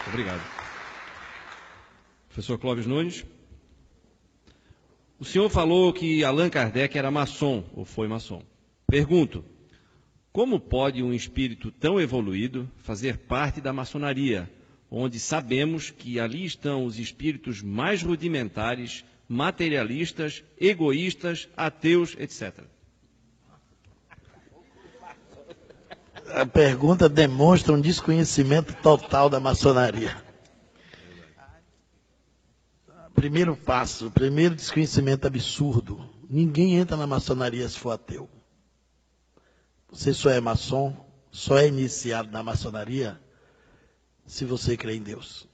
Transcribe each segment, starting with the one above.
Obrigado. Professor Clóvis Nunes. O senhor falou que Allan Kardec era maçom, ou foi maçom. Pergunto, como pode um espírito tão evoluído fazer parte da maçonaria, onde sabemos que ali estão os espíritos mais rudimentares, materialistas, egoístas, ateus, etc.? A pergunta demonstra um desconhecimento total da maçonaria. Primeiro passo, primeiro desconhecimento absurdo. Ninguém entra na maçonaria se for ateu. Você só é maçom, só é iniciado na maçonaria se você crê em Deus.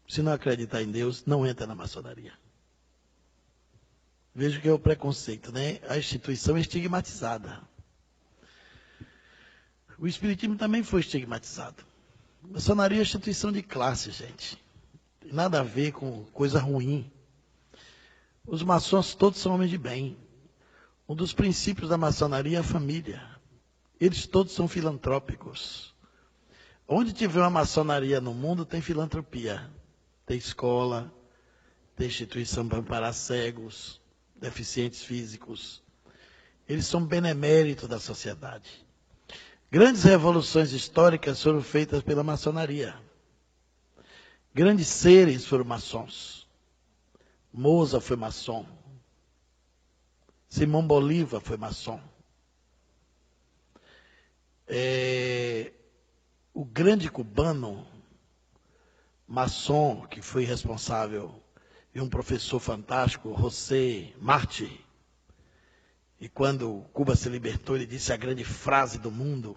Se não acreditar em Deus, não entra na maçonaria. Veja que é o preconceito, né? A instituição é estigmatizada. O espiritismo também foi estigmatizado. A maçonaria é instituição de classe, gente. Tem nada a ver com coisa ruim. Os maçons todos são homens de bem. Um dos princípios da maçonaria é a família. Eles todos são filantrópicos. Onde tiver uma maçonaria no mundo, tem filantropia. Tem escola, tem instituição para amparar cegos, deficientes físicos. Eles são beneméritos da sociedade. Grandes revoluções históricas foram feitas pela maçonaria. Grandes seres foram maçons. Mozart foi maçom. Simão Bolívar foi maçom. O grande cubano, maçom, que foi responsável, e um professor fantástico, José Martí. E quando Cuba se libertou, ele disse a grande frase do mundo.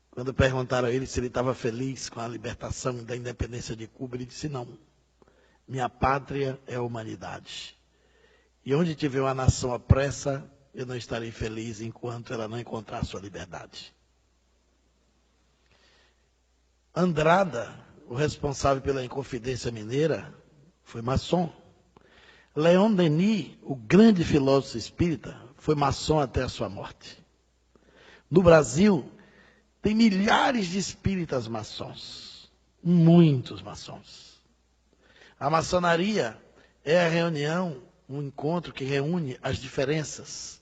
Quando perguntaram a ele se ele estava feliz com a libertação da independência de Cuba, ele disse: não, minha pátria é a humanidade. E onde tiver uma nação opressa, eu não estarei feliz enquanto ela não encontrar sua liberdade. Andrada, o responsável pela Inconfidência Mineira, foi maçom. Leon Denis, o grande filósofo espírita, foi maçom até a sua morte. No Brasil, tem milhares de espíritas maçons. Muitos maçons. A maçonaria é a reunião, um encontro que reúne as diferenças.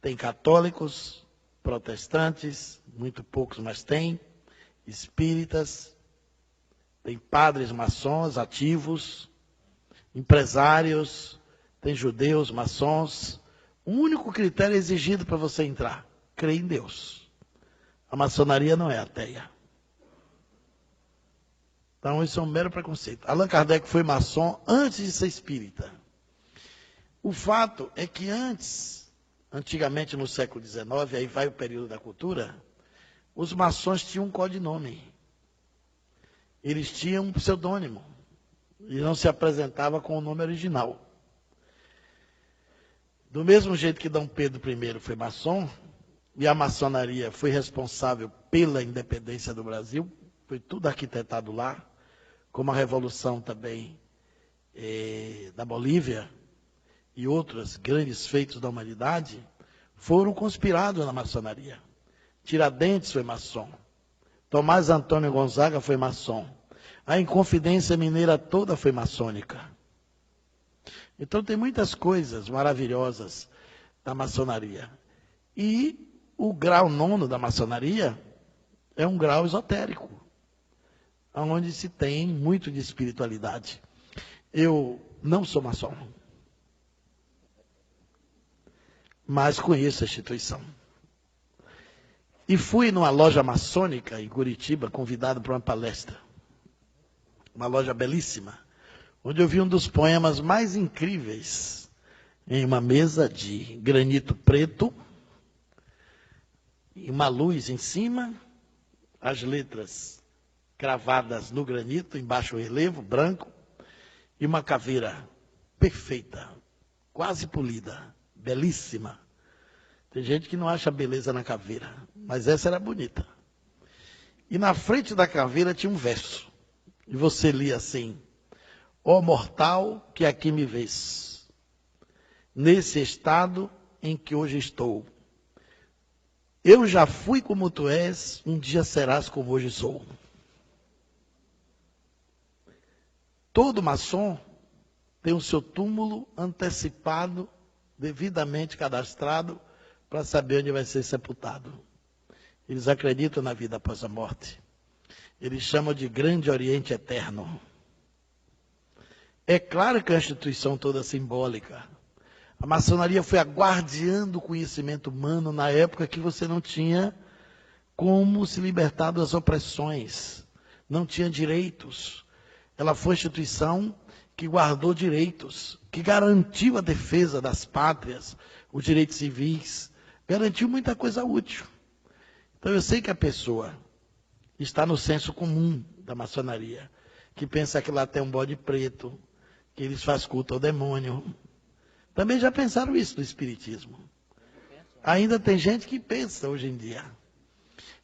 Tem católicos, protestantes, muito poucos, mas tem, espíritas, tem padres maçons ativos, empresários, tem judeus, maçons. O único critério exigido para você entrar, crer em Deus. A maçonaria não é ateia. Então, isso é um mero preconceito. Allan Kardec foi maçom antes de ser espírita. O fato é que antigamente no século XIX, aí vai o período da cultura, os maçons tinham um codinome. Eles tinham um pseudônimo. E não se apresentava com o nome original. Do mesmo jeito que Dom Pedro I foi maçom, e a maçonaria foi responsável pela independência do Brasil, foi tudo arquitetado lá, como a Revolução também da Bolívia e outros grandes feitos da humanidade, foram conspirados na maçonaria. Tiradentes foi maçom. Tomás Antônio Gonzaga foi maçom. A Inconfidência Mineira toda foi maçônica. Então tem muitas coisas maravilhosas da maçonaria. E o grau 9º da maçonaria é um grau esotérico, onde se tem muito de espiritualidade. Eu não sou maçom, mas conheço a instituição. E fui numa loja maçônica em Curitiba, convidado para uma palestra. Uma loja belíssima, onde eu vi um dos poemas mais incríveis, em uma mesa de granito preto, e uma luz em cima, as letras cravadas no granito, embaixo o relevo, branco, e uma caveira perfeita, quase polida, belíssima. Tem gente que não acha beleza na caveira, mas essa era bonita. E na frente da caveira tinha um verso. E você lia assim: ó mortal que aqui me vês, nesse estado em que hoje estou, eu já fui como tu és, um dia serás como hoje sou. todo maçom tem o seu túmulo antecipado, devidamente cadastrado, para saber onde vai ser sepultado. Eles acreditam na vida após a morte. Eles chamam de Grande Oriente Eterno. É claro que é uma instituição toda simbólica. A maçonaria foi a guardiã do conhecimento humano na época que você não tinha como se libertar das opressões, não tinha direitos. Ela foi a instituição que guardou direitos, que garantiu a defesa das pátrias, os direitos civis, garantiu muita coisa útil. Então eu sei que a pessoa está no senso comum da maçonaria, que pensa que lá tem um bode preto, que eles fazem culto ao demônio. Também já pensaram isso no Espiritismo. Ainda tem gente que pensa hoje em dia.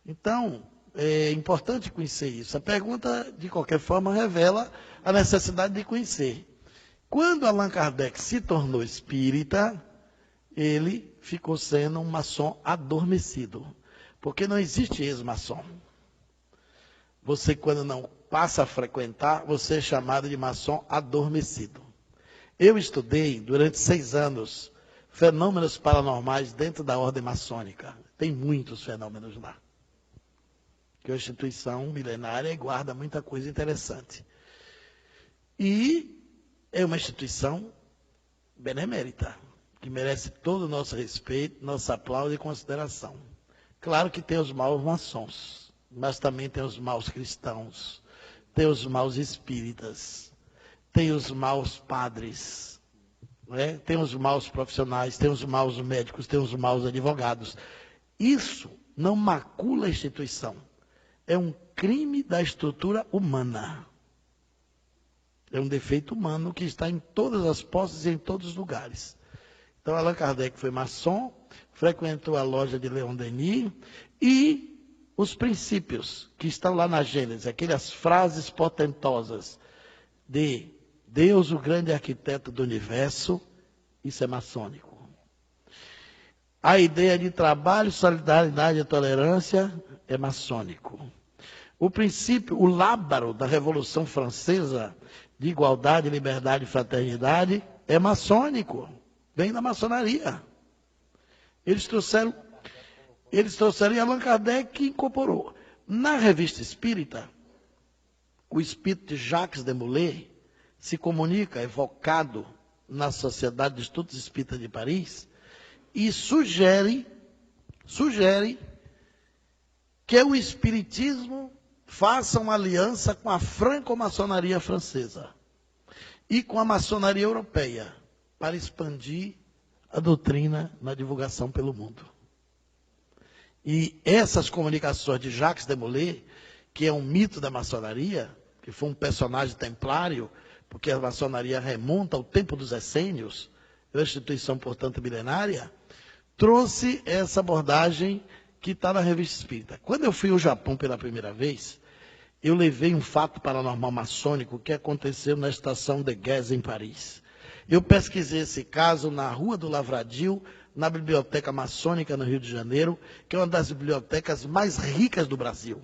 Então, é importante conhecer isso. A pergunta, de qualquer forma, revela a necessidade de conhecer. Quando Allan Kardec se tornou espírita, ele ficou sendo um maçom adormecido. Porque não existe ex-maçom. Você, quando não passa a frequentar, você é chamado de maçom adormecido. Eu estudei, durante 6 anos, fenômenos paranormais dentro da ordem maçônica. Tem muitos fenômenos lá. Que é uma instituição milenária e guarda muita coisa interessante. E é uma instituição benemérita, que merece todo o nosso respeito, nosso aplauso e consideração. Claro que tem os maus maçons, mas também tem os maus cristãos, tem os maus espíritas, tem os maus padres, né? Tem os maus profissionais, tem os maus médicos, tem os maus advogados. Isso não macula a instituição. É um crime da estrutura humana. É um defeito humano que está em todas as posses e em todos os lugares. Então, Allan Kardec foi maçom, frequentou a loja de Leon Denis e os princípios que estão lá na Gênesis, aquelas frases portentosas de Deus, o grande arquiteto do universo, isso é maçônico. A ideia de trabalho, solidariedade e tolerância é maçônico. O princípio, o lábaro da Revolução Francesa, de igualdade, liberdade e fraternidade, é maçônico. Vem da maçonaria. Eles trouxeram e Allan Kardec incorporou. Na Revista Espírita, o espírito de Jacques Demolay se comunica, evocado na Sociedade de Estudos Espíritas de Paris, e sugere que o espiritismo faça uma aliança com a franco-maçonaria francesa e com a maçonaria europeia para expandir a doutrina na divulgação pelo mundo. E essas comunicações de Jacques Demolay, que é um mito da maçonaria, que foi um personagem templário, porque a maçonaria remonta ao tempo dos essênios, é uma instituição, portanto, milenária, trouxe essa abordagem que está na Revista Espírita. Quando eu fui ao Japão pela primeira vez, eu levei um fato paranormal maçônico que aconteceu na estação de Gez, em Paris. Eu pesquisei esse caso na Rua do Lavradio, na Biblioteca Maçônica, no Rio de Janeiro, que é uma das bibliotecas mais ricas do Brasil.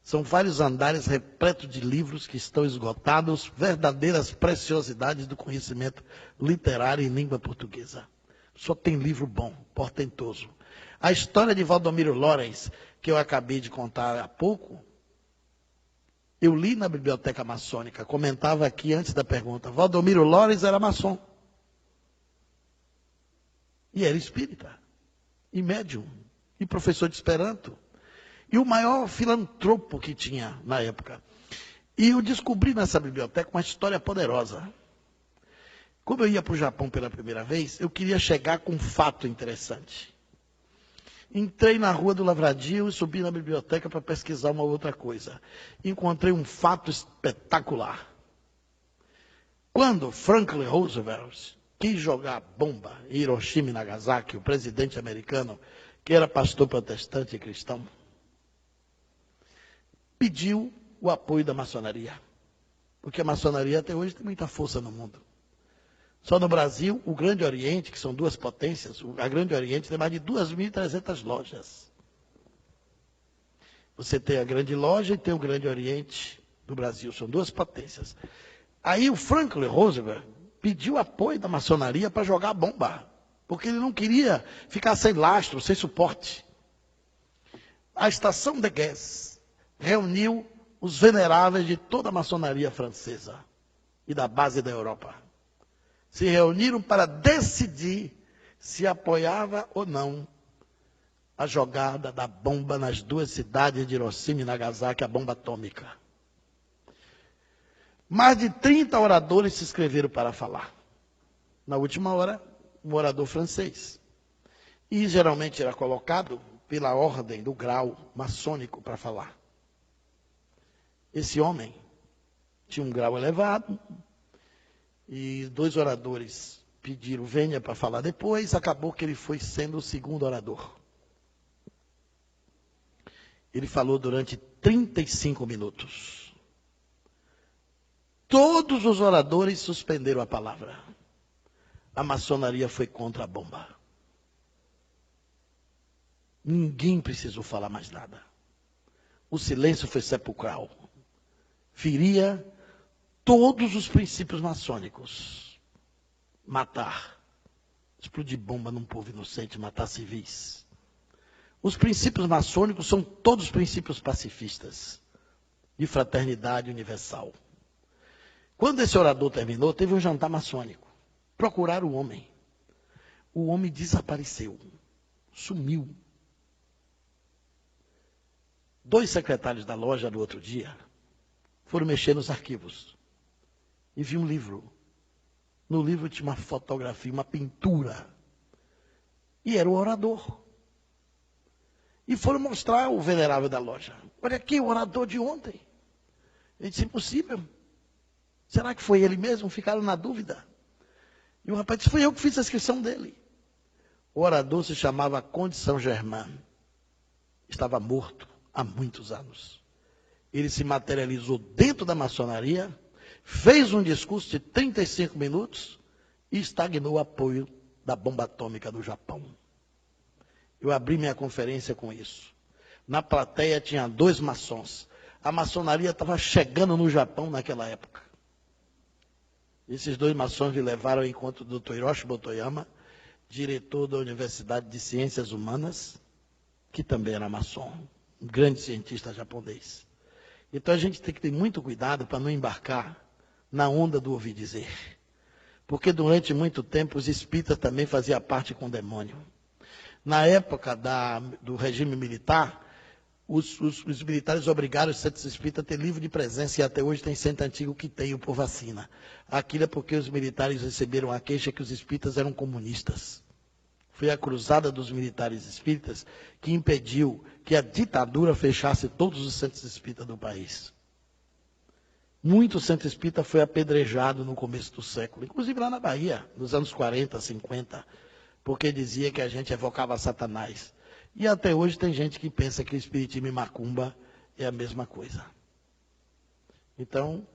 São vários andares repletos de livros que estão esgotados, verdadeiras preciosidades do conhecimento literário em língua portuguesa. Só tem livro bom, portentoso. A história de Valdomiro Lorenz, que eu acabei de contar há pouco, eu li na Biblioteca Maçônica, comentava aqui antes da pergunta, Valdomiro Lorenz era maçom. E era espírita, e médium, e professor de Esperanto. E o maior filantropo que tinha na época. E eu descobri nessa biblioteca uma história poderosa. Como eu ia para o Japão pela primeira vez, eu queria chegar com um fato interessante. Entrei na Rua do Lavradio e subi na biblioteca para pesquisar uma outra coisa. Encontrei um fato espetacular. Quando Franklin Roosevelt quis jogar bomba em Hiroshima e Nagasaki, o presidente americano, que era pastor protestante e cristão, pediu o apoio da maçonaria. Porque a maçonaria até hoje tem muita força no mundo. Só no Brasil, o Grande Oriente, que são 2 potências, a Grande Oriente tem mais de 2.300 lojas. Você tem a Grande Loja e tem o Grande Oriente do Brasil, são 2 potências. Aí o Franklin Roosevelt pediu apoio da maçonaria para jogar bomba, porque ele não queria ficar sem lastro, sem suporte. A estação de Guess reuniu os veneráveis de toda a maçonaria francesa e da base da Europa. Se reuniram para decidir se apoiava ou não a jogada da bomba nas duas cidades de Hiroshima e Nagasaki, a bomba atômica. Mais de 30 oradores se inscreveram para falar. Na última hora, um orador francês. E geralmente era colocado pela ordem do grau maçônico para falar. Esse homem tinha um grau elevado e 2 oradores pediram venha para falar depois, acabou que ele foi sendo o segundo orador. Ele falou durante 35 minutos. Todos os oradores suspenderam a palavra. A maçonaria foi contra a bomba. Ninguém precisou falar mais nada. O silêncio foi sepulcral. Feria todos os princípios maçônicos. Matar. Explodir bomba num povo inocente, matar civis. Os princípios maçônicos são todos princípios pacifistas, de fraternidade universal. Quando esse orador terminou, teve um jantar maçônico. Procuraram o homem. O homem desapareceu. Sumiu. 2 secretários da loja do outro dia foram mexer nos arquivos e viu um livro. No livro tinha uma fotografia, uma pintura. E era o orador. E foram mostrar o venerável da loja. Olha aqui, o orador de ontem. Ele disse, impossível. Será que foi ele mesmo? Ficaram na dúvida. E o rapaz disse, foi eu que fiz a inscrição dele. O orador se chamava Conde Saint-Germain. Estava morto há muitos anos. Ele se materializou dentro da maçonaria, fez um discurso de 35 minutos e estagnou o apoio da bomba atômica do Japão. Eu abri minha conferência com isso. Na plateia tinha 2 maçons. A maçonaria estava chegando no Japão naquela época. Esses 2 maçons me levaram ao encontro do Dr. Hiroshi Motoyama, diretor da Universidade de Ciências Humanas, que também era maçom, um grande cientista japonês. Então a gente tem que ter muito cuidado para não embarcar na onda do ouvir dizer. Porque durante muito tempo os espíritas também faziam parte com o demônio. Na época do regime militar, os militares obrigaram os centros espíritas a ter livro de presença, e até hoje tem centro antigo que tem o por vacina. Aquilo é porque os militares receberam a queixa que os espíritas eram comunistas. Foi a cruzada dos militares espíritas que impediu que a ditadura fechasse todos os centros espíritas do país. Muito centro espírita foi apedrejado no começo do século, inclusive lá na Bahia, nos anos 40, 50, porque dizia que a gente evocava Satanás. E até hoje tem gente que pensa que o espiritismo e macumba é a mesma coisa. Então,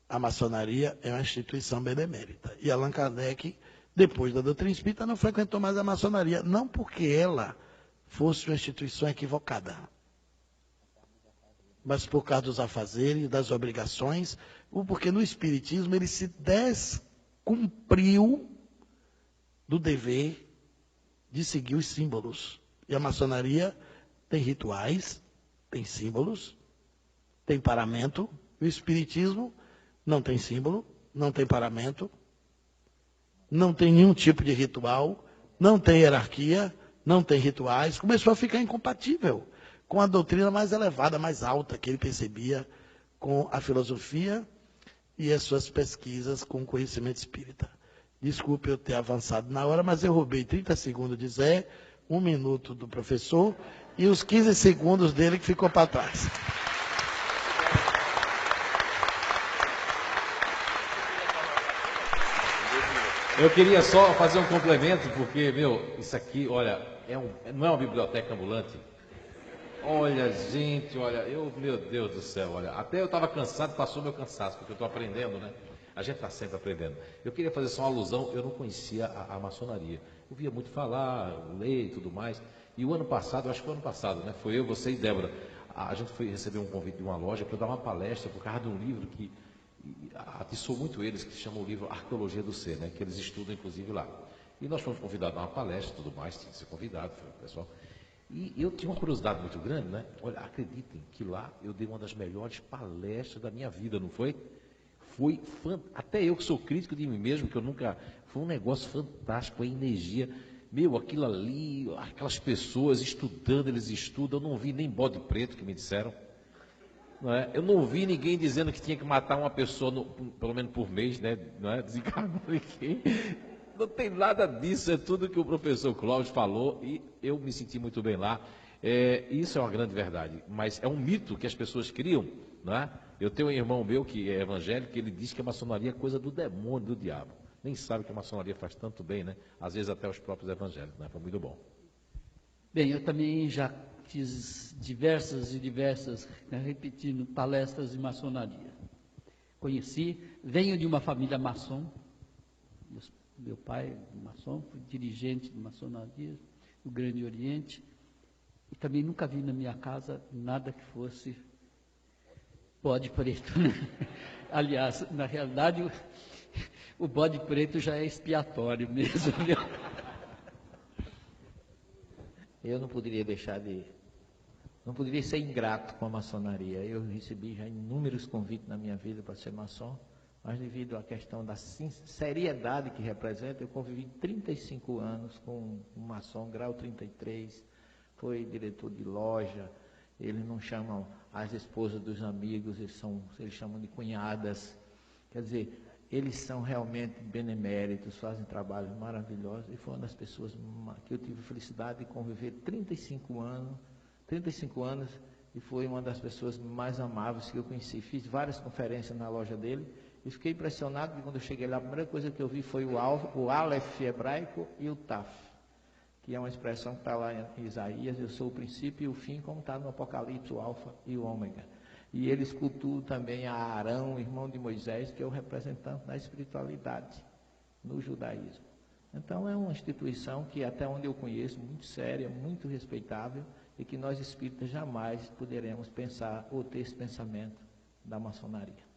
a maçonaria é uma instituição benemérita. E Allan Kardec, depois da doutrina espírita, não frequentou mais a maçonaria. Não porque ela fosse uma instituição equivocada, mas por causa dos afazeres, das obrigações, ou porque no espiritismo ele se descumpriu do dever de seguir os símbolos. E a maçonaria tem rituais, tem símbolos, tem paramento. O espiritismo não tem símbolo, não tem paramento, não tem nenhum tipo de ritual, não tem hierarquia, não tem rituais. Começou a ficar incompatível com a doutrina mais elevada, mais alta que ele percebia com a filosofia e as suas pesquisas com o conhecimento espírita. Desculpe eu ter avançado na hora, mas eu roubei 30 segundos de Zé, 1 minuto do professor e os 15 segundos dele que ficou para trás. Eu queria só fazer um complemento, porque, isso aqui, olha, não é uma biblioteca ambulante. Olha, gente, olha, meu Deus do céu, olha, até eu estava cansado, passou meu cansaço, porque eu estou aprendendo, né? A gente está sempre aprendendo. Eu queria fazer só uma alusão, eu não conhecia a maçonaria. Eu via muito falar, ler e tudo mais. E o ano passado, acho que foi o ano passado, né? Foi eu, você e Débora. A gente foi receber um convite de uma loja para dar uma palestra por causa de um livro que e atiçou muito eles, que se chama o livro Arqueologia do Ser, né? Que eles estudam inclusive lá. E nós fomos convidados a uma palestra e tudo mais, tinha que ser convidado, foi o pessoal. E eu tinha uma curiosidade muito grande, né? Olha, acreditem que lá eu dei uma das melhores palestras da minha vida, não foi? Foi até eu que sou crítico de mim mesmo, que eu nunca... Foi um negócio fantástico, a energia. Meu, aquilo ali, aquelas pessoas estudando, eles estudam. Eu não vi nem bode preto que me disseram. Não é? Eu não vi ninguém dizendo que tinha que matar uma pessoa, pelo menos por mês, né? Não é? Desencarnou ninguém. Não tem nada disso, é tudo que o professor Cláudio falou e eu me senti muito bem lá. Isso é uma grande verdade, mas é um mito que as pessoas criam, não é? Eu tenho um irmão meu que é evangélico, que ele diz que a maçonaria é coisa do demônio, do diabo. Nem sabe que a maçonaria faz tanto bem, né? Às vezes até os próprios evangélicos, né? Foi muito bom. Bem, eu também já fiz diversas, né, repetindo, palestras de maçonaria. Venho de uma família maçom, meu pai é maçom, fui dirigente de maçonaria no Grande Oriente, e também nunca vi na minha casa nada que fosse bode preto, né? Aliás, na realidade, o bode preto já é expiatório mesmo, viu? Eu não poderia ser ingrato com a maçonaria. Eu recebi já inúmeros convites na minha vida para ser maçom, mas devido à questão da seriedade que representa, eu convivi 35 anos com um maçom, grau 33, foi diretor de loja. Eles não chamam as esposas dos amigos, eles chamam de cunhadas. Quer dizer, eles são realmente beneméritos, fazem trabalhos maravilhosos, e foi uma das pessoas que eu tive a felicidade de conviver 35 anos, e foi uma das pessoas mais amáveis que eu conheci. Fiz várias conferências na loja dele, e fiquei impressionado que quando eu cheguei lá, a primeira coisa que eu vi foi o Aleph hebraico e o Taf, que é uma expressão que está lá em Isaías: eu sou o princípio e o fim, como está no Apocalipse, o Alfa e o Ômega. E ele escultua também a Arão, irmão de Moisés, que é o representante da espiritualidade no judaísmo. Então é uma instituição que, até onde eu conheço, muito séria, muito respeitável, e que nós espíritas jamais poderemos pensar ou ter esse pensamento da maçonaria.